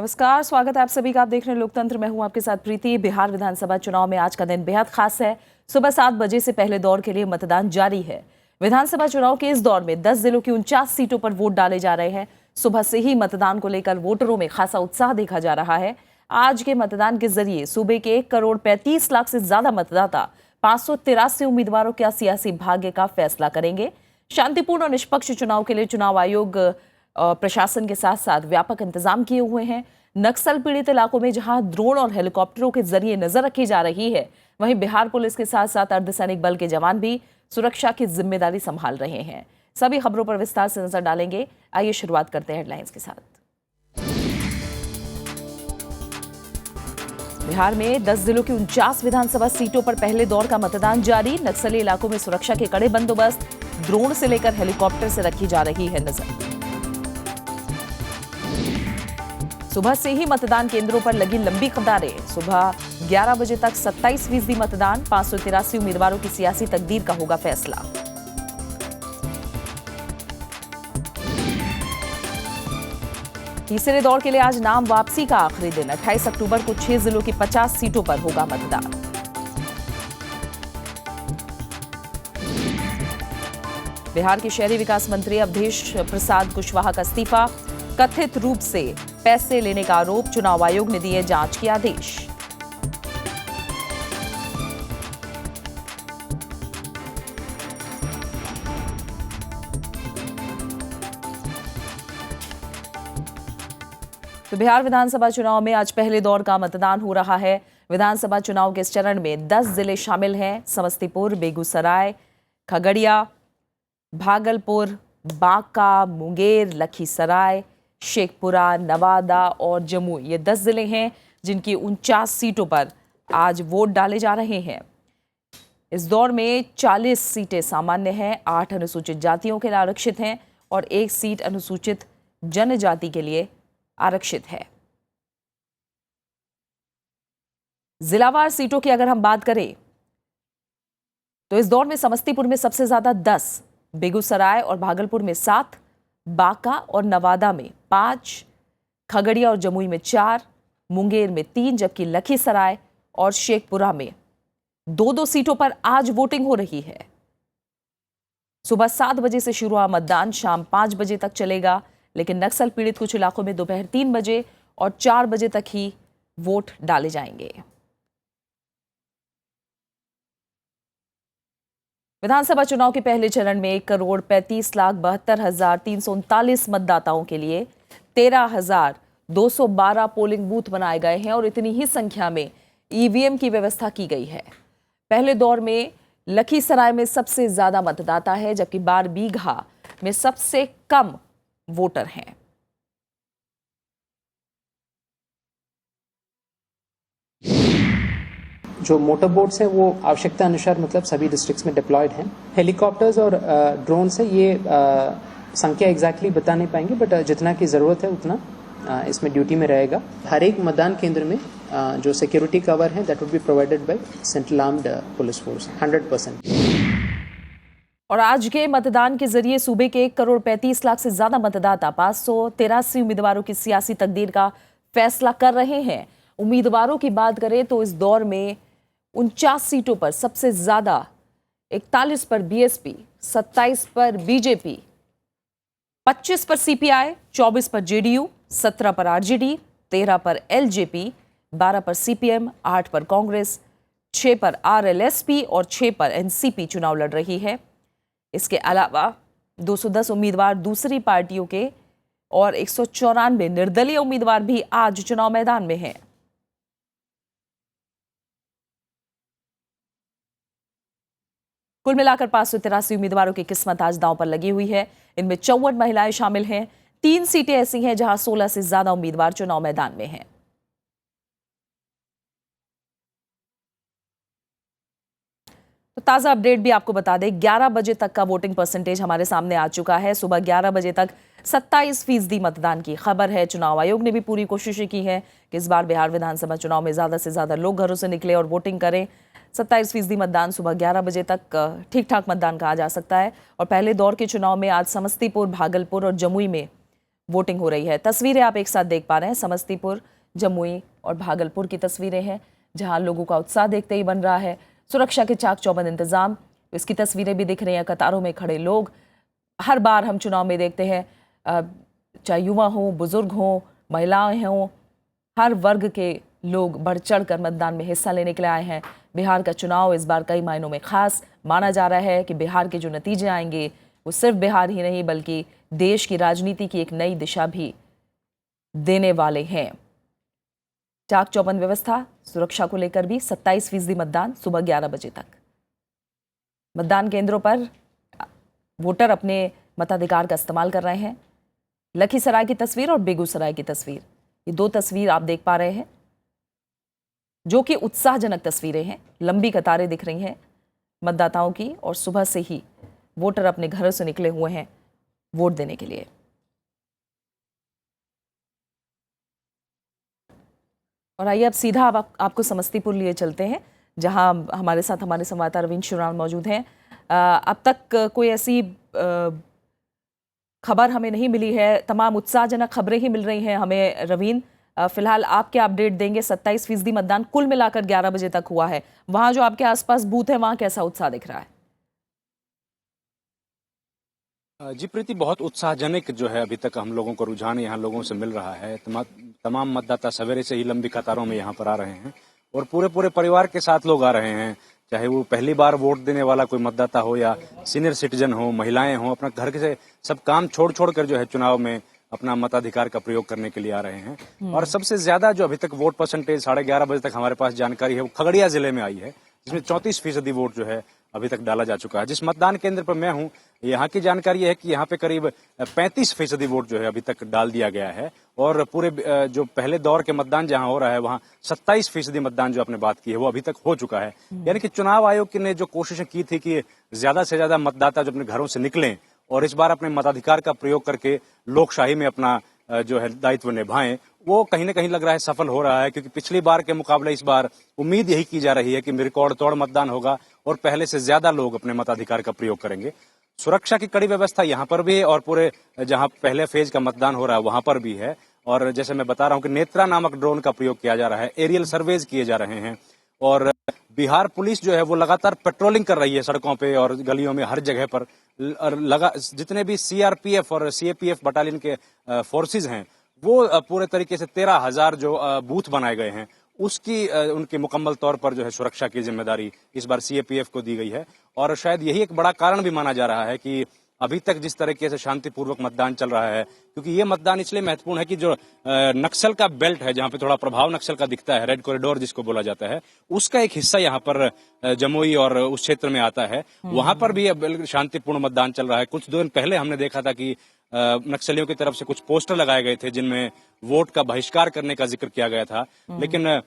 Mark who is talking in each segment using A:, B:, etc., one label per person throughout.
A: नमस्कार, स्वागत है आप सभी का। आप देख रहे हैं लोकतंत्र। मैं हूं आपके साथ प्रीति। बिहार विधानसभा चुनाव में आज का दिन बेहद खास है। सुबह 7 बजे से पहले दौर के लिए मतदान जारी है। विधानसभा चुनाव के इस दौर में 10 जिलों की 49 सीटों पर वोट डाले जा रहे हैं। सुबह से ही मतदान को लेकर वोटरों में खासा उत्साह देखा जा रहा है। आज के मतदान के जरिए सूबे के 1,35,00,000 से ज्यादा मतदाता 583 उम्मीदवारों का सियासी भाग्य का फैसला करेंगे। शांतिपूर्ण और निष्पक्ष चुनाव के लिए चुनाव आयोग प्रशासन के साथ साथ व्यापक इंतजाम किए हुए हैं। नक्सल पीड़ित इलाकों में जहां ड्रोन और हेलीकॉप्टरों के जरिए नजर रखी जा रही है, वहीं बिहार पुलिस के साथ साथ अर्धसैनिक बल के जवान भी सुरक्षा की जिम्मेदारी संभाल रहे हैं। सभी खबरों पर विस्तार से नजर डालेंगे। आइए शुरुआत करते हैं हेडलाइंस के साथ। बिहार में 10 जिलों की 49 विधानसभा सीटों पर पहले दौर का मतदान जारी। नक्सली इलाकों में सुरक्षा के कड़े बंदोबस्त, ड्रोन से लेकर हेलीकॉप्टर से रखी जा रही है नजर। सुबह से ही मतदान केंद्रों पर लगी लंबी कतारें। सुबह 11 बजे तक 27% मतदान, 583 उम्मीदवारों की सियासी तकदीर का होगा फैसला। तीसरे दौर के लिए आज नाम वापसी का आखिरी दिन। 28 अक्टूबर को 6 जिलों की 50 सीटों पर होगा मतदान। बिहार के शहरी विकास मंत्री अवधेश प्रसाद कुशवाहा का इस्तीफा। कथित रूप से पैसे लेने का आरोप, चुनाव आयोग ने दिए जांच के आदेश। तो बिहार विधानसभा चुनाव में आज पहले दौर का मतदान हो रहा है। विधानसभा चुनाव के इस चरण में 10 जिले शामिल हैं। समस्तीपुर, बेगूसराय, खगड़िया, भागलपुर, बांका, मुंगेर, लखीसराय, शेखपुरा, नवादा और जमुई, ये 10 जिले हैं जिनकी 49 सीटों पर आज वोट डाले जा रहे हैं। इस दौर में 40 सीटें सामान्य हैं, 8 अनुसूचित जातियों के लिए आरक्षित हैं और 1 सीट अनुसूचित जनजाति के लिए आरक्षित है। जिलावार सीटों की अगर हम बात करें तो इस दौर में समस्तीपुर में सबसे ज्यादा 10, बेगूसराय और भागलपुर में 7, बांका और नवादा में 5, खगड़िया और जमुई में 4, मुंगेर में 3, जबकि लखीसराय और शेखपुरा में 2-2 सीटों पर आज वोटिंग हो रही है। सुबह 7 बजे से शुरू हुआ मतदान शाम 5 बजे तक चलेगा, लेकिन नक्सल पीड़ित कुछ इलाकों में दोपहर 3 बजे और 4 बजे तक ही वोट डाले जाएंगे। विधानसभा चुनाव के पहले चरण में 1,35,72,339 मतदाताओं के लिए 13,212 पोलिंग बूथ बनाए गए हैं और इतनी ही संख्या में ईवीएम की व्यवस्था की गई है। पहले दौर में लखीसराय में सबसे ज्यादा मतदाता है, जबकि बारबीघा में सबसे कम वोटर हैं।
B: जो मोटर बोट्स हैं वो आवश्यकता अनुसार मतलब सभी डिस्ट्रिक्ट्स में डिप्लॉयड हैं। हेलीकॉप्टर्स और ड्रोन से ये संख्या एग्जैक्टली बता नहीं पाएंगे, बट जितना की ज़रूरत है उतना इसमें ड्यूटी में रहेगा। हर एक मतदान केंद्र में जो सिक्योरिटी कवर है that would be provided by central armed police force 100%।
A: और आज के मतदान के जरिए सूबे के 1,35,00,000 से ज्यादा मतदाता 583 उम्मीदवारोरों की सियासी तकदीर का फैसला कर रहे हैं। उम्मीदवारों की बात करें तो इस दौर में 49 सीटों पर सबसे ज्यादा 41 पर बीएसपी, 27 पर बीजेपी, 25 पर सीपीआई, 24 पर जेडीयू, 17 पर आरजेडी, 13 पर एलजेपी, 12 पर सीपीएम, 8 पर कांग्रेस, 6 पर आरएलएसपी और 6 पर एनसीपी चुनाव लड़ रही है। इसके अलावा 210 उम्मीदवार दूसरी पार्टियों के और 194 निर्दलीय उम्मीदवार भी आज चुनाव मैदान में हैं। कुल मिलाकर 583 उम्मीदवारों की किस्मत आज दांव पर लगी हुई है। इनमें 54 महिलाएं शामिल हैं। 3 सीटें ऐसी हैं जहां 16 से ज्यादा उम्मीदवार चुनाव मैदान में हैं। तो ताजा अपडेट भी आपको बता दें, 11 बजे तक का वोटिंग परसेंटेज हमारे सामने आ चुका है। सुबह 11 बजे तक 27% मतदान की खबर है। चुनाव आयोग ने भी पूरी कोशिशें की हैं कि इस बार बिहार विधानसभा चुनाव में ज्यादा से ज्यादा लोग घरों से निकले और वोटिंग करें। 27% मतदान सुबह 11 बजे तक ठीक ठाक मतदान कहा जा सकता है। और पहले दौर के चुनाव में आज समस्तीपुर, भागलपुर और जमुई में वोटिंग हो रही है। तस्वीरें आप एक साथ देख पा रहे हैं, समस्तीपुर, जमुई और भागलपुर की तस्वीरें हैं, जहां लोगों का उत्साह देखते ही बन रहा है। सुरक्षा के चाक चौबंद इंतजाम, इसकी तस्वीरें भी दिख रही हैं। कतारों में खड़े लोग, हर बार हम चुनाव में देखते हैं, चाहे युवा हों, बुजुर्ग हों, महिलाएं हों, हर वर्ग के लोग बढ़ चढ़ कर मतदान में हिस्सा लेने के लिए आए हैं। बिहार का चुनाव इस बार कई मायनों में खास माना जा रहा है कि बिहार के जो नतीजे आएंगे वो सिर्फ बिहार ही नहीं बल्कि देश की राजनीति की एक नई दिशा भी देने वाले हैं। चाक चौबंद व्यवस्था, सुरक्षा को लेकर भी 27% मतदान सुबह 11 बजे तक। मतदान केंद्रों पर वोटर अपने मताधिकार का इस्तेमाल कर रहे हैं। लखीसराय की तस्वीर और बेगूसराय की तस्वीर, ये दो तस्वीर आप देख पा रहे हैं जो कि उत्साहजनक तस्वीरें हैं। लंबी कतारें दिख रही हैं मतदाताओं की और सुबह से ही वोटर अपने घरों से निकले हुए हैं वोट देने के लिए। और आइए अब सीधा आपको समस्तीपुर लिए चलते हैं, जहां हमारे साथ हमारे संवाददाता रवींद्र शुरान मौजूद हैं। अब तक कोई ऐसी खबर हमें नहीं मिली है, तमाम उत्साहजनक खबरें ही मिल रही हैं हमें रवींद्र। फिलहाल आप क्या अपडेट देंगे? 27% मतदान कुल मिलाकर 11 बजे तक हुआ है। वहां जो आपके आसपास बूथ है वहां कैसा उत्साह दिख रहा है?
C: जी प्रीति, बहुत उत्साहजनक जो है अभी तक हम लोगों को रुझान यहाँ लोगों से मिल रहा है। तमाम मतदाता सवेरे से ही लंबी कतारों में यहाँ पर आ रहे हैं और पूरे परिवार के साथ लोग आ रहे हैं, चाहे वो पहली बार वोट देने वाला कोई मतदाता हो या सीनियर सिटीजन हो, महिलाएं हो, अपना घर से सब काम छोड़ कर जो है चुनाव में अपना मताधिकार का प्रयोग करने के लिए आ रहे हैं। और सबसे ज्यादा जो अभी तक वोट परसेंटेज 11:30 बजे तक हमारे पास जानकारी है वो खगड़िया जिले में आई है, जिसमें 34% वोट जो है अभी तक डाला जा चुका है। जिस मतदान केंद्र पर मैं हूं, यहाँ की जानकारी है कि यहाँ पे करीब 35% वोट जो है अभी तक डाल दिया गया है और पूरे जो पहले दौर के मतदान जहाँ हो रहा है वहाँ 27% मतदान जो आपने बात की है वो अभी तक हो चुका है। यानी कि चुनाव आयोग ने जो कोशिशें की थी कि ज्यादा से ज्यादा मतदाता जो अपने घरों से निकलें और इस बार अपने मताधिकार का प्रयोग करके लोकशाही में अपना जो है दायित्व निभाएं, वो कहीं ना कहीं लग रहा है सफल हो रहा है, क्योंकि पिछली बार के मुकाबले इस बार उम्मीद यही की जा रही है कि रिकॉर्ड तोड़ मतदान होगा और पहले से ज्यादा लोग अपने मताधिकार का प्रयोग करेंगे। सुरक्षा की कड़ी व्यवस्था यहाँ पर भी है और पूरे जहाँ पहले फेज का मतदान हो रहा है वहां पर भी है। और जैसे मैं बता रहा हूँ कि नेत्रा नामक ड्रोन का प्रयोग किया जा रहा है, एरियल सर्वेज किए जा रहे हैं और बिहार पुलिस जो है वो लगातार पेट्रोलिंग कर रही है सड़कों पे और गलियों में, हर जगह पर जितने भी सीआरपीएफ और सीएपीएफ बटालियन के फोर्सेज हैं वो पूरे तरीके से 13,000 जो बूथ बनाए गए हैं उसकी उनकी मुकम्मल तौर पर जो है सुरक्षा की जिम्मेदारी इस बार सीएपीएफ को दी गई है। और शायद यही एक बड़ा कारण भी माना जा रहा है कि अभी तक जिस तरीके से शांतिपूर्वक मतदान चल रहा है, क्योंकि ये मतदान इसलिए महत्वपूर्ण है कि जो नक्सल का बेल्ट है, जहाँ पे थोड़ा प्रभाव नक्सल का दिखता है, रेड कॉरिडोर जिसको बोला जाता है, उसका एक हिस्सा यहाँ पर जमुई और उस क्षेत्र में आता है। वहां पर भी अब शांतिपूर्ण मतदान चल रहा है। कुछ दिन पहले हमने देखा था कि नक्सलियों की तरफ से कुछ पोस्टर लगाए गए थे जिनमें वोट का बहिष्कार करने का जिक्र किया गया था, लेकिन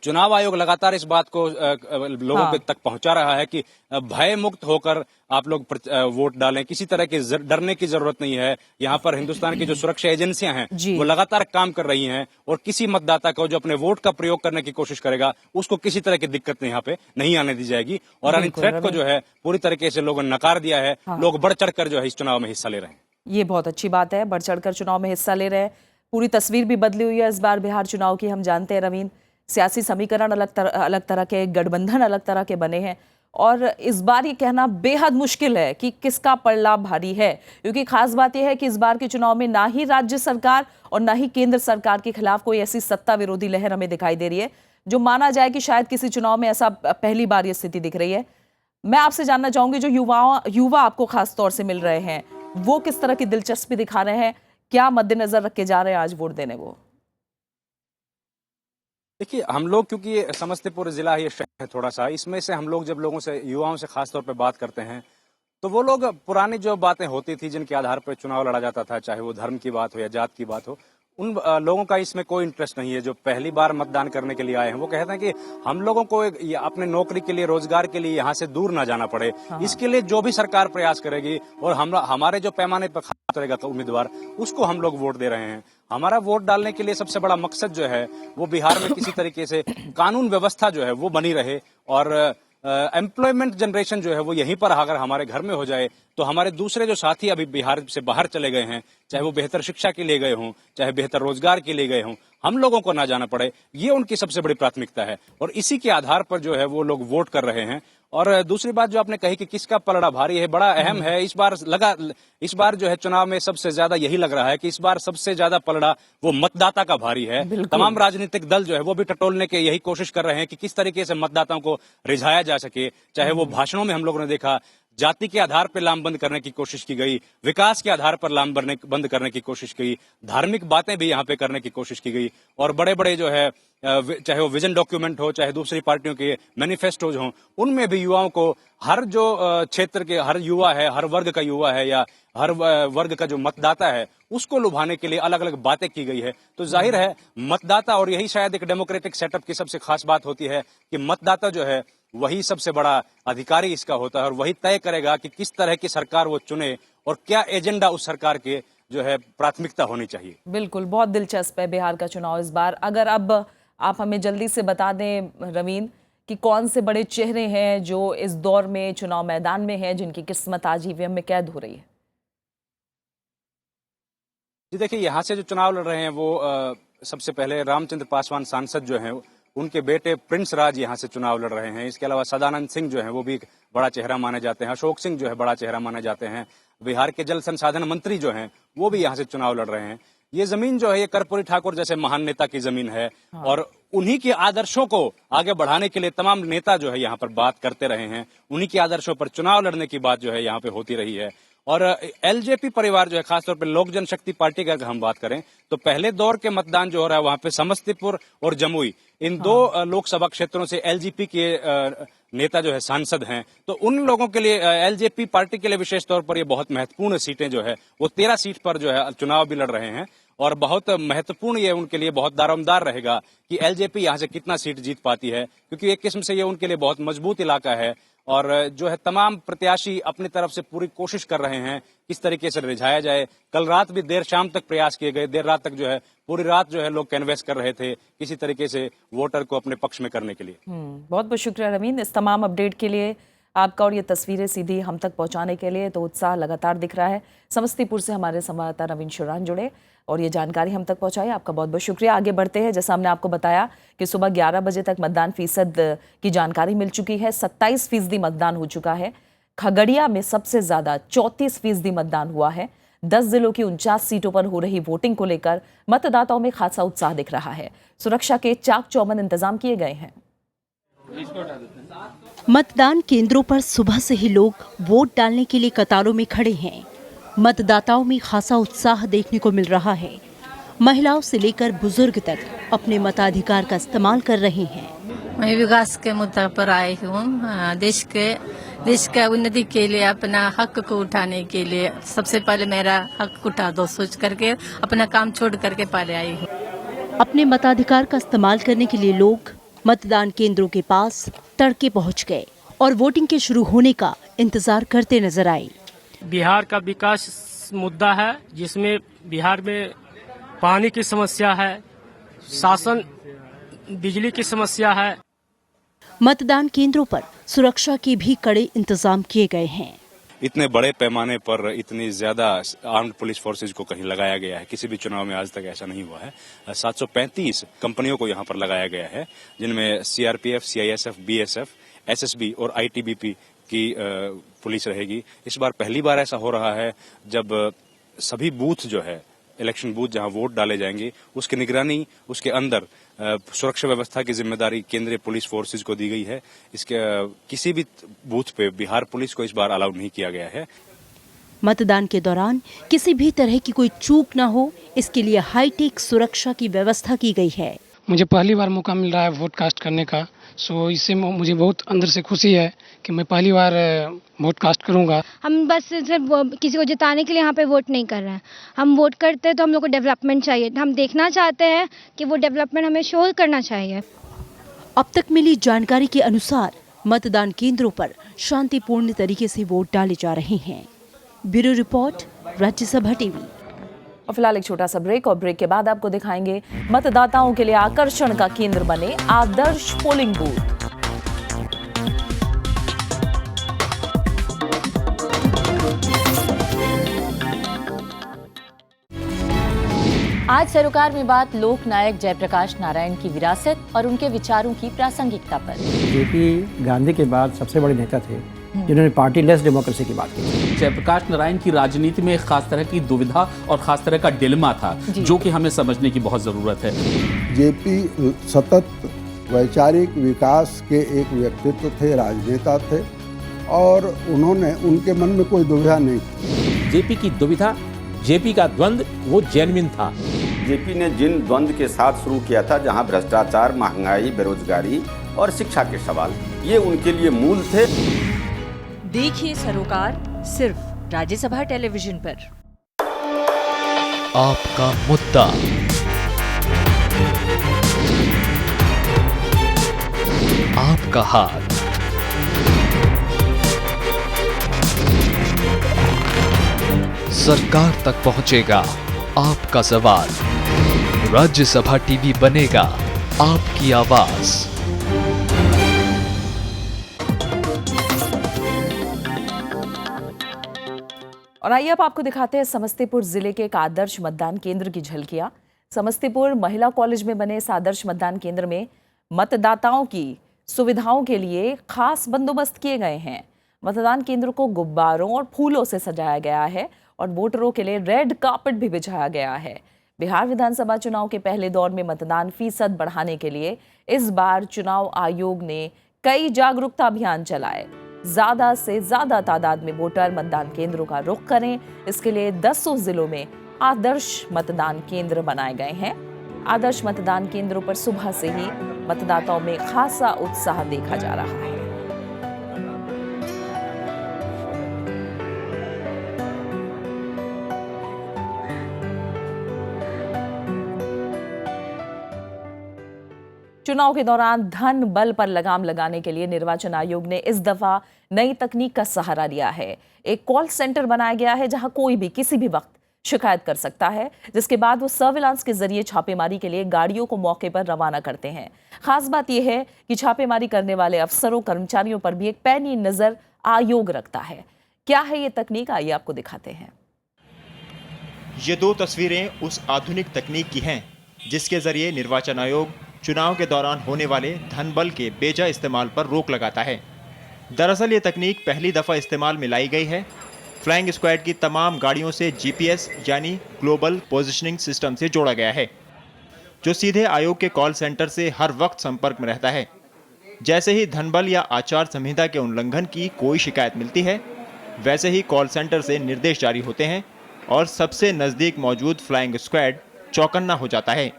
C: चुनाव आयोग लगातार इस बात को लोगों के तक पहुंचा रहा है कि भय मुक्त होकर आप लोग वोट डालें, किसी तरह के डरने की जरूरत नहीं है। यहाँ पर हिंदुस्तान की जो सुरक्षा एजेंसियां हैं वो लगातार काम कर रही हैं और किसी मतदाता को जो अपने वोट का प्रयोग करने की कोशिश करेगा उसको किसी तरह की दिक्कत यहाँ पे नहीं आने दी जाएगी। और अन्य थ्रेट को जो है पूरी तरीके से लोगों ने नकार दिया है। लोग बढ़ चढ़ कर जो है इस चुनाव में हिस्सा ले रहे हैं।
A: ये बहुत अच्छी बात है, बढ़ चढ़कर चुनाव में हिस्सा ले रहे हैं। पूरी तस्वीर भी बदली हुई है इस बार बिहार चुनाव की। हम जानते हैं रवींद्र, सियासी समीकरण अलग तरह के, गठबंधन अलग तरह के बने हैं और इस बार ये कहना बेहद मुश्किल है कि किसका पलड़ा भारी है, क्योंकि खास बात यह है कि इस बार के चुनाव में ना ही राज्य सरकार और ना ही केंद्र सरकार के खिलाफ कोई ऐसी सत्ता विरोधी लहर हमें दिखाई दे रही है जो माना जाए कि शायद किसी चुनाव में ऐसा पहली बार ये स्थिति दिख रही है। मैं आपसे जानना चाहूंगी, जो युवा आपको खास तौर से मिल रहे हैं वो किस तरह की दिलचस्पी दिखा रहे हैं, क्या मद्देनजर रख के जा रहे हैं आज वोट देने? वो
C: देखिए, हम लोग क्योंकि समस्तीपुर जिला ये शहर है थोड़ा सा, इसमें से हम लोग जब लोगों से, युवाओं से खास तौर पे बात करते हैं तो वो लोग पुरानी जो बातें होती थी जिनके आधार पर चुनाव लड़ा जाता था, चाहे वो धर्म की बात हो या जात की बात हो, उन लोगों का इसमें कोई इंटरेस्ट नहीं है। जो पहली बार मतदान करने के लिए आए हैं वो कहते हैं कि हम लोगों को अपने नौकरी के लिए, रोजगार के लिए यहाँ से दूर ना जाना पड़े। इसके लिए जो भी सरकार प्रयास करेगी और हमारे जो पैमाने पर खड़ा रहेगा उम्मीदवार, उसको हम लोग वोट दे रहे हैं। हमारा वोट डालने के लिए सबसे बड़ा मकसद जो है वो बिहार में किसी तरीके से कानून व्यवस्था जो है वो बनी रहे और एम्प्लॉयमेंट जनरेशन जो है वो यहीं पर अगर हमारे घर में हो जाए तो हमारे दूसरे जो साथी अभी बिहार से बाहर चले गए हैं, चाहे वो बेहतर शिक्षा के लिए गए हों, चाहे बेहतर रोजगार के लिए गए हों, हम लोगों को ना जाना पड़े, ये उनकी सबसे बड़ी प्राथमिकता है। और इसी के आधार पर जो है वो लोग वोट कर रहे हैं। और दूसरी बात जो आपने कही कि किसका पलड़ा भारी है, बड़ा अहम है। इस बार जो है चुनाव में सबसे ज्यादा यही लग रहा है कि इस बार सबसे ज्यादा पलड़ा वो मतदाता का भारी है। तमाम राजनीतिक दल जो है वो भी टटोलने की यही कोशिश कर रहे हैं कि किस तरीके से मतदाताओं को रिझाया जा सके। चाहे वो भाषणों में हम लोगों ने देखा जाति के आधार पर लामबंद करने की कोशिश की गई, विकास के आधार पर लामबंद करने की कोशिश की, धार्मिक बातें भी यहाँ पे करने की कोशिश की गई। और बड़े बड़े जो है चाहे वो विजन डॉक्यूमेंट हो, चाहे दूसरी पार्टियों के मैनिफेस्टोज हों, उनमें भी युवाओं को हर जो क्षेत्र के हर युवा है, हर वर्ग का युवा है या हर वर्ग का जो मतदाता है, उसको लुभाने के लिए अलग अलग बातें की गई है। तो जाहिर है मतदाता, और यही शायद एक डेमोक्रेटिक सेटअप की सबसे खास बात होती है कि मतदाता जो है वही सबसे बड़ा अधिकारी इसका होता है और वही तय करेगा कि किस तरह की सरकार वो चुने और क्या एजेंडा उस सरकार के जो है प्राथमिकता होनी चाहिए।
A: बिल्कुल, बहुत दिलचस्प है बिहार का चुनाव इस बार। अगर अब आप हमें जल्दी से बता दें रवीन कि कौन से बड़े चेहरे हैं जो इस दौर में चुनाव मैदान में हैं, जिनकी किस्मत आज ईवीएम में कैद हो रही है।
C: जी देखिए, यहाँ से जो चुनाव लड़ रहे हैं वो सबसे पहले रामचंद्र पासवान सांसद जो हैं, उनके बेटे प्रिंस राज यहाँ से चुनाव लड़ रहे हैं। इसके अलावा सदानंद सिंह जो है वो भी एक बड़ा चेहरा माने जाते हैं, अशोक सिंह जो है बड़ा चेहरा माने जाते हैं, बिहार के जल संसाधन मंत्री जो हैं वो भी यहाँ से चुनाव लड़ रहे हैं। ये जमीन जो है ये कर्पूरी ठाकुर जैसे महान नेता की जमीन है। और उन्हीं के आदर्शों को आगे बढ़ाने के लिए तमाम नेता जो है यहाँ पर बात करते रहे हैं, उन्हीं के आदर्शों पर चुनाव लड़ने की बात जो है यहाँ पे होती रही है। और एलजेपी परिवार जो है, खासतौर पर लोक जनशक्ति पार्टी का अगर हम बात करें तो पहले दौर के मतदान जो हो रहा है वहां पे समस्तीपुर और जमुई, इन दो लोकसभा क्षेत्रों से एलजेपी के नेता जो है सांसद हैं। तो उन लोगों के लिए, एलजेपी पार्टी के लिए विशेष तौर पर ये बहुत महत्वपूर्ण सीटें जो है वो 13 सीट पर जो है चुनाव भी लड़ रहे हैं। और बहुत महत्वपूर्ण ये उनके लिए बहुत दारोमदार रहेगा कि एलजेपी यहाँ से कितना सीट जीत पाती है, क्योंकि एक किस्म से ये उनके लिए बहुत मजबूत इलाका है। और जो है तमाम प्रत्याशी अपनी तरफ से पूरी कोशिश कर रहे हैं किस तरीके से रिझाया जाए। कल रात भी देर शाम तक प्रयास किए गए, देर रात तक जो है पूरी रात जो है लोग कैनवेस कर रहे थे किसी तरीके से वोटर को अपने पक्ष में करने के लिए।
A: बहुत बहुत शुक्रिया रवीन इस तमाम अपडेट के लिए आपका, और ये तस्वीरें सीधी हम तक पहुंचाने के लिए। तो उत्साह लगातार दिख रहा है। समस्तीपुर से हमारे संवाददाता रवीन शुरान जुड़े और ये जानकारी हम तक पहुंचाई। आपका बहुत बहुत शुक्रिया। आगे बढ़ते हैं। जैसा हमने आपको बताया कि सुबह 11 बजे तक मतदान फीसद की जानकारी मिल चुकी है। 27% मतदान हो चुका है। खगड़िया में सबसे ज्यादा 34% मतदान हुआ है। 10 जिलों की 49 सीटों पर हो रही वोटिंग को लेकर मतदाताओं में खासा उत्साह दिख रहा है। सुरक्षा के चाक चौबंद इंतजाम किए गए हैं।
D: मतदान केंद्रों पर सुबह से ही लोग वोट डालने के लिए कतारों में खड़े हैं। मतदाताओं में खासा उत्साह देखने को मिल रहा है। महिलाओं से लेकर बुजुर्ग तक अपने मताधिकार का इस्तेमाल कर रहे हैं।
E: मैं विकास के मुद्दा पर आई हूँ। देश के उन्नति के लिए, अपना हक को उठाने के लिए सबसे पहले मेरा हक उठा दो सोच करके अपना काम छोड़ करके पहले आई हूँ।
D: अपने मताधिकार का इस्तेमाल करने के लिए लोग मतदान केंद्रों के पास तड़के पहुंच गए और वोटिंग के शुरू होने का इंतजार करते नजर आए।
F: बिहार का विकास मुद्दा है, जिसमें बिहार में पानी की समस्या है, शासन बिजली की समस्या है।
D: मतदान केंद्रों पर सुरक्षा के भी कड़े इंतजाम किए गए हैं।
C: इतने बड़े पैमाने पर इतनी ज्यादा आर्म्ड पुलिस फोर्सेज को कहीं लगाया गया है, किसी भी चुनाव में आज तक ऐसा नहीं हुआ है। 735 कंपनियों को यहाँ पर लगाया गया है, जिनमें सीआरपीएफ, सीआईएसएफ, बीएसएफ, एसएसबी और आईटीबीपी की पुलिस रहेगी। इस बार पहली बार ऐसा हो रहा है जब सभी बूथ जो है, इलेक्शन बूथ जहां वोट डाले जाएंगे, उसकी निगरानी, उसके अंदर सुरक्षा व्यवस्था की जिम्मेदारी केंद्रीय पुलिस फोर्सेज को दी गई है। इसके किसी भी बूथ पे बिहार पुलिस को इस बार अलाउ नहीं किया गया है।
D: मतदान के दौरान किसी भी तरह की कोई चूक न हो, इसके लिए हाईटेक सुरक्षा की व्यवस्था की गई है।
G: मुझे पहली बार मौका मिल रहा है वोट कास्ट करने का, सो इससे मुझे बहुत अंदर से खुशी है कि मैं पहली बार वोट कास्ट करूंगा।
H: हम बस सिर्फ किसी को जिताने के लिए यहाँ पे वोट नहीं कर रहे हैं। हम वोट करते हैं तो हम लोग को डेवलपमेंट चाहिए। हम देखना चाहते हैं कि वो डेवलपमेंट हमें शो करना चाहिए।
D: अब तक मिली जानकारी के अनुसार मतदान केंद्रों पर शांतिपूर्ण तरीके से वोट डाले जा रहे हैं। Bureau report, Rajya Sabha TV.
A: और फिलहाल एक छोटा सा ब्रेक, और ब्रेक के बाद आपको दिखाएंगे मतदाताओं के लिए आकर्षण का केंद्र बने आदर्श पोलिंग बूथ।
I: आज सरोकार में बात लोक नायक जयप्रकाश नारायण की विरासत और उनके विचारों की प्रासंगिकता पर।
J: जेपी गांधी के बाद सबसे बड़े नेता थे जिन्होंने पार्टी लेस डेमोक्रेसी की बात की।
K: जयप्रकाश नारायण की राजनीति में एक खास तरह की दुविधा और खास तरह का डिलेमा था जो कि हमें समझने की बहुत जरूरत है।
L: जेपी सतत वैचारिक विकास के एक व्यक्तित्व थे, राजनेता थे और उनके मन में कोई दुविधा नहीं थी।
K: जेपी की दुविधा, जेपी का द्वंद्व वो जेन्युइन था।
M: जेपी ने जिन द्वंद्व के साथ शुरू किया था, जहां भ्रष्टाचार, महंगाई, बेरोजगारी और शिक्षा के सवाल, ये उनके लिए मूल थे।
D: देखिए सरोकार सिर्फ राज्यसभा टेलीविजन पर।
N: आपका मुद्दा, आपका हाथ, सरकार तक पहुंचेगा आपका सवाल। राज्यसभा टीवी बनेगा आपकी आवाज।
A: और आइए अब आपको दिखाते हैं समस्तीपुर जिले के एक आदर्श मतदान केंद्र की झलकियां। समस्तीपुर महिला कॉलेज में बने इस आदर्श मतदान केंद्र में मतदाताओं की सुविधाओं के लिए खास बंदोबस्त किए गए हैं। मतदान केंद्र को गुब्बारों और फूलों से सजाया गया है और वोटरों के लिए रेड कार्पेट भी बिछाया गया है। बिहार विधानसभा चुनाव के पहले दौर में मतदान फीसद बढ़ाने के लिए इस बार चुनाव आयोग ने कई जागरूकता अभियान चलाए। ज्यादा से ज्यादा तादाद में वोटर मतदान केंद्रों का रुख करें, इसके लिए 10 जिलों में आदर्श मतदान केंद्र बनाए गए हैं। आदर्श मतदान केंद्रों पर सुबह से ही मतदाताओं में खासा उत्साह देखा जा रहा है। चुनाव के दौरान धन बल पर लगाम लगाने के लिए निर्वाचन आयोग ने इस दफा नई तकनीक का सहारा लिया है। एक कॉल सेंटर बनाया गया है जहां कोई भी किसी भी वक्त शिकायत कर सकता है, जिसके बाद वो सर्विलांस के जरिए छापेमारी के लिए गाड़ियों को मौके पर रवाना करते हैं। खास बात यह है कि छापेमारी करने वाले अफसरों, कर्मचारियों पर भी एक पैनी नजर आयोग रखता है। क्या है ये तकनीक, आइए आपको दिखाते हैं।
O: ये 2 तस्वीरें उस आधुनिक तकनीक की हैं जिसके जरिए निर्वाचन आयोग चुनाव के दौरान होने वाले धन बल के बेजा इस्तेमाल पर रोक लगाता है। दरअसल ये तकनीक पहली दफा इस्तेमाल में लाई गई है। फ्लाइंग स्क्वाड की तमाम गाड़ियों से जीपीएस यानी ग्लोबल पोजिशनिंग सिस्टम से जोड़ा गया है, जो सीधे आयोग के कॉल सेंटर से हर वक्त संपर्क में रहता है। जैसे ही धनबल या आचार संहिता के उल्लंघन की कोई शिकायत मिलती है, वैसे ही कॉल सेंटर से निर्देश जारी होते हैं और सबसे नज़दीक मौजूद फ्लाइंग स्क्वाड चौकन्ना हो जाता है।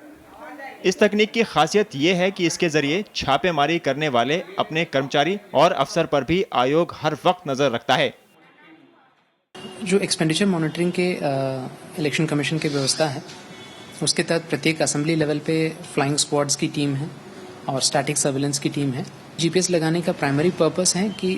O: इस तकनीक की खासियत ये है कि इसके जरिए छापेमारी करने वाले अपने कर्मचारी और अफसर पर भी आयोग हर वक्त नजर रखता है।
B: जो एक्सपेंडिचर मॉनिटरिंग के इलेक्शन कमीशन की व्यवस्था है, उसके तहत प्रत्येक असेंबली लेवल पे फ्लाइंग स्क्वाड्स की टीम है और स्टैटिक सर्विलेंस की टीम है। जीपीएस लगाने का प्राइमरी पर्पस है कि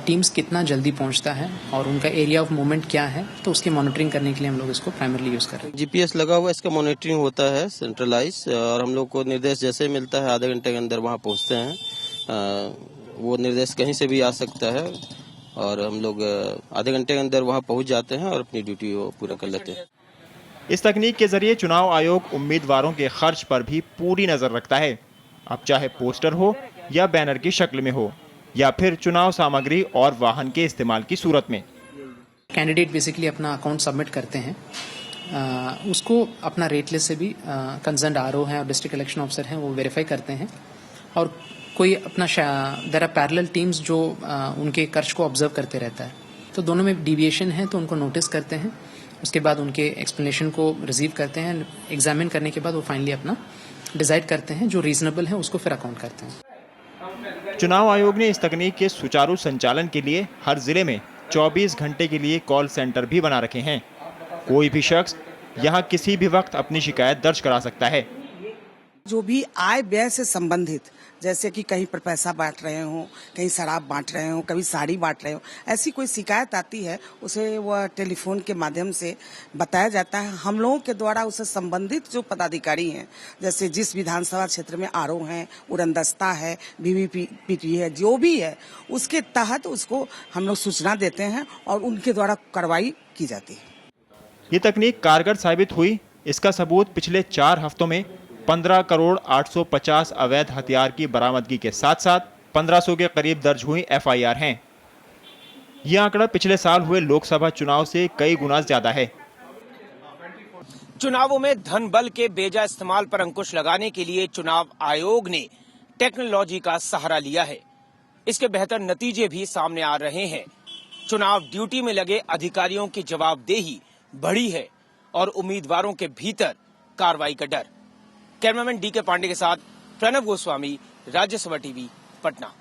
B: टीम्स कितना जल्दी पहुंचता है और उनका एरिया ऑफ मूवमेंट क्या है, तो उसकी मॉनिटरिंग करने के लिए हम लोग इसको प्राइमरली यूज कर रहे हैं।
P: जीपीएस लगा हुआ, इसका मॉनिटरिंग होता है सेंट्रलाइज, और हम लोग को निर्देश जैसे मिलता है आधे घंटे के अंदर वहाँ पहुँचते हैं। वो निर्देश कहीं से भी आ सकता है और हम लोग आधे घंटे के अंदर वहाँ पहुँच जाते हैं और अपनी ड्यूटी वो पूरा कर लेते हैं।
O: इस तकनीक के जरिए चुनाव आयोग उम्मीदवारों के खर्च पर भी पूरी नजर रखता है। अब चाहे पोस्टर हो या बैनर की शक्ल में हो या फिर चुनाव सामग्री और वाहन के इस्तेमाल की सूरत में।
B: कैंडिडेट बेसिकली अपना अकाउंट सबमिट करते हैं, उसको अपना रेट लिस्ट से भी कंसर्न आरओ है और डिस्ट्रिक्ट इलेक्शन ऑफिसर हैं वो वेरीफाई करते हैं, और कोई अपना देयर आर पैरेलल टीम्स जो उनके खर्च को ऑब्जर्व करते रहता है, तो दोनों में डिविएशन है तो उनको नोटिस करते हैं। उसके बाद उनके एक्सप्लेनेशन को रिसीव करते हैं, एग्जामिन करने के बाद वो फाइनली अपना डिसाइड करते हैं, जो रीजनेबल है उसको फिर अकाउंट करते हैं।
O: चुनाव आयोग ने इस तकनीक के सुचारू संचालन के लिए हर जिले में 24 घंटे के लिए कॉल सेंटर भी बना रखे हैं। कोई भी शख्स यहां किसी भी वक्त अपनी शिकायत दर्ज करा सकता है।
Q: जो भी आय व्यय से संबंधित, जैसे कि कहीं पर पैसा बांट रहे हो, कहीं शराब बांट रहे हो, कभी साड़ी बांट रहे हो, ऐसी कोई शिकायत आती है उसे वह टेलीफोन के माध्यम से बताया जाता है। हम लोगों के द्वारा उससे संबंधित जो पदाधिकारी हैं, जैसे जिस विधानसभा क्षेत्र में आरओ है, उड़नदस्ता है, वीवीपीटी है, जो भी है, उसके तहत उसको हम लोग सूचना देते हैं और उनके द्वारा कार्रवाई की जाती है।
O: ये तकनीक कारगर साबित हुई इसका सबूत पिछले 4 हफ्तों में 15 करोड़ 850 अवैध हथियार की बरामदगी के साथ साथ 1500 के करीब दर्ज हुई FIR हैं। यह आंकड़ा पिछले साल हुए लोकसभा चुनाव से कई गुना ज्यादा है।
R: चुनावों में धन बल के बेजा इस्तेमाल पर अंकुश लगाने के लिए चुनाव आयोग ने टेक्नोलॉजी का सहारा लिया है। इसके बेहतर नतीजे भी सामने आ रहे हैं। चुनाव ड्यूटी में लगे अधिकारियों की जवाबदेही बढ़ी है और उम्मीदवारों के भीतर कार्रवाई का डर। कैमरामैन DK पांडे के साथ प्रणव गोस्वामी, राज्यसभा टीवी, पटना।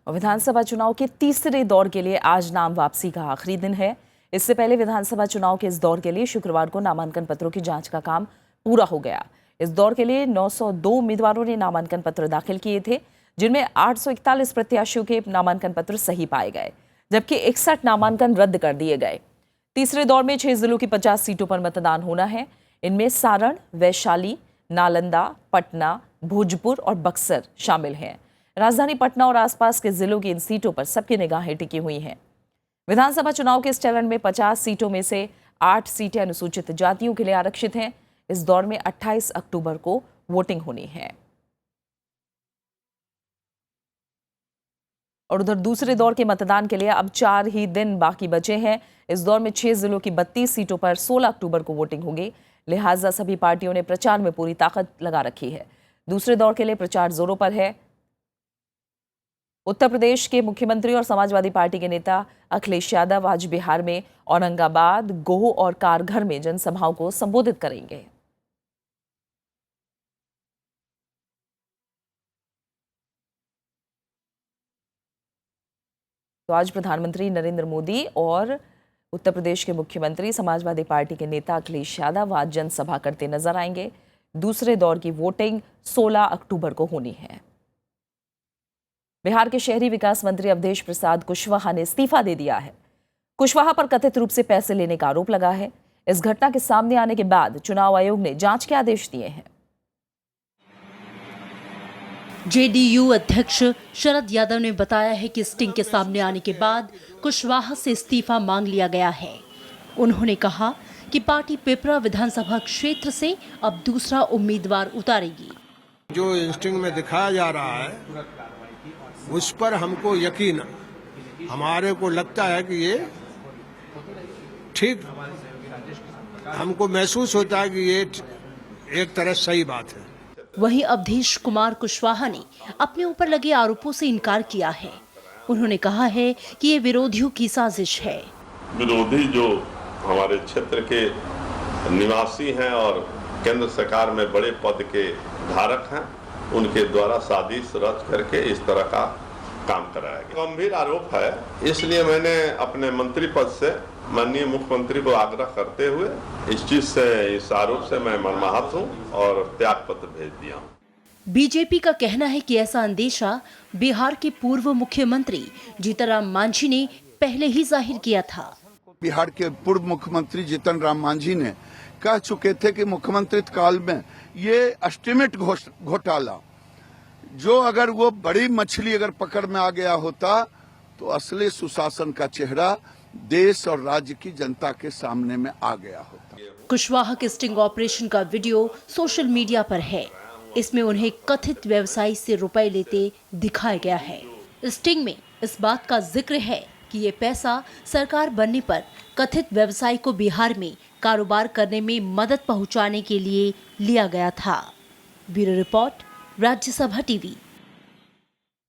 A: विधानसभा चुनाव के तीसरे दौर के लिए आज नाम वापसी का आखिरी दिन है। इससे पहले विधानसभा चुनाव के इस दौर के लिए शुक्रवार को नामांकन पत्रों की जांच का काम पूरा हो गया। इस दौर के लिए 902 उम्मीदवारों ने नामांकन पत्र दाखिल किए थे, जिनमें 841 प्रत्याशियों के नामांकन पत्र सही पाए गए, जबकि 61 नामांकन रद्द कर दिए गए। तीसरे दौर में 6 जिलों की 50 सीटों पर मतदान होना है। इनमें सारण, वैशाली, नालंदा, पटना, भोजपुर और बक्सर शामिल हैं। राजधानी पटना और आसपास के जिलों की इन सीटों पर सबकी निगाहें टिकी हुई हैं। विधानसभा चुनाव के इस चरण में 50 सीटों में से 8 सीटें अनुसूचित जातियों के लिए आरक्षित हैं। इस दौर में 28 अक्टूबर को वोटिंग होनी है। और उधर दूसरे दौर के मतदान के लिए अब 4 ही दिन बाकी बचे हैं। इस दौर में 6 जिलों की 32 सीटों पर 16 अक्टूबर को वोटिंग होगी। लिहाजा सभी पार्टियों ने प्रचार में पूरी ताकत लगा रखी है। दूसरे दौर के लिए प्रचार जोरों पर है। उत्तर प्रदेश के मुख्यमंत्री और समाजवादी पार्टी के नेता अखिलेश यादव आज बिहार में औरंगाबाद, गोह और कारघर में जनसभाओं को संबोधित करेंगे। तो आज प्रधानमंत्री नरेंद्र मोदी और उत्तर प्रदेश के मुख्यमंत्री समाजवादी पार्टी के नेता अखिलेश यादव आज जनसभा करते नजर आएंगे। दूसरे दौर की वोटिंग 16 अक्टूबर को होनी है। बिहार के शहरी विकास मंत्री अवधेश प्रसाद कुशवाहा ने इस्तीफा दे दिया है। कुशवाहा पर कथित रूप से पैसे लेने का आरोप लगा है। इस घटना के सामने आने के बाद चुनाव आयोग ने जांच के आदेश दिए हैं।
D: JDU अध्यक्ष शरद यादव ने बताया है कि स्टिंग के सामने आने के बाद कुशवाहा से इस्तीफा मांग लिया गया है। उन्होंने कहा कि पार्टी पिपरा विधानसभा क्षेत्र से अब दूसरा उम्मीदवार उतारेगी।
S: जो स्टिंग में दिखाया जा रहा है उस पर हमको यकीन, हमारे को लगता है कि ये ठीक, हमको महसूस होता है कि ये एक तरह सही बात है।
D: वहीं अवधेश कुमार कुशवाहा ने अपने ऊपर लगे आरोपों से इनकार किया है। उन्होंने कहा है कि ये विरोधियों की साजिश है।
T: विरोधी जो हमारे क्षेत्र के निवासी हैं और केंद्र सरकार में बड़े पद के धारक हैं, उनके द्वारा साजिश रच करके इस तरह का काम कराया गया। गंभीर आरोप है, इसलिए मैंने अपने मंत्री पद से माननीय मुख्यमंत्री को आग्रह करते हुए इस चीज से, इस आरोप से मैं मर्माहत हूं और त्याग पत्र भेज दिया हूं।
D: बीजेपी का कहना है कि ऐसा अंदेशा बिहार के पूर्व मुख्यमंत्री जीतनराम मांझी ने पहले ही जाहिर किया था।
L: बिहार के पूर्व मुख्यमंत्री जीतनराम मांझी ने कह चुके थे कि मुख्यमंत्री काल में ये एस्टीमेट घोटाला, जो अगर वो बड़ी मछली अगर पकड़ में आ गया होता तो असली सुशासन का चेहरा देश और राज्य की जनता के सामने में आ गया होता।
D: कुशवाहा के स्टिंग ऑपरेशन का वीडियो सोशल मीडिया पर है। इसमें उन्हें कथित व्यवसायी से रुपए लेते दिखाया गया है। स्टिंग में इस बात का जिक्र है कि ये पैसा सरकार बनने पर कथित व्यवसायी को बिहार में कारोबार करने में मदद पहुंचाने के लिए लिया गया था। Bureau report, Rajya Sabha TV.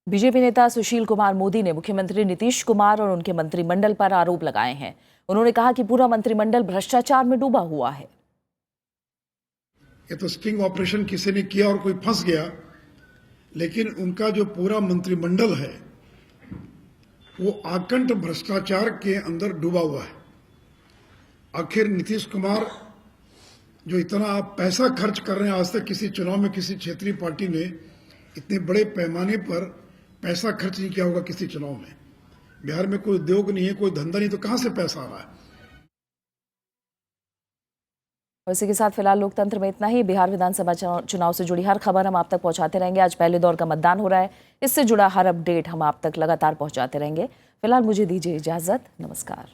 A: BJP नेता सुशील कुमार मोदी ने मुख्यमंत्री नीतीश कुमार और उनके मंत्रिमंडल पर आरोप लगाए हैं। उन्होंने कहा कि पूरा मंत्रिमंडल भ्रष्टाचार में डूबा हुआ है।
U: ये तो स्टिंग ऑपरेशन किसी ने किया और कोई फंस गया, लेकिन उनका जो पूरा मंत्रिमंडल है वो आकंठ भ्रष्टाचार के अंदर डूबा हुआ है। आखिर नीतीश कुमार जो इतना पैसा खर्च कर रहे हैं, आज तक किसी चुनाव में किसी क्षेत्रीय पार्टी ने इतने बड़े पैमाने पर पैसा खर्च नहीं किया होगा किसी चुनाव में। बिहार में कोई उद्योग नहीं है, कोई धंधा नहीं, तो कहां से पैसा आ रहा है।
A: इसी के साथ फिलहाल लोकतंत्र में इतना ही। बिहार विधानसभा चुनाव से जुड़ी हर खबर हम आप तक पहुंचाते रहेंगे। आज पहले दौर का मतदान हो रहा है, इससे जुड़ा हर अपडेट हम आप तक लगातार पहुंचाते रहेंगे। फिलहाल मुझे दीजिए इजाजत। नमस्कार।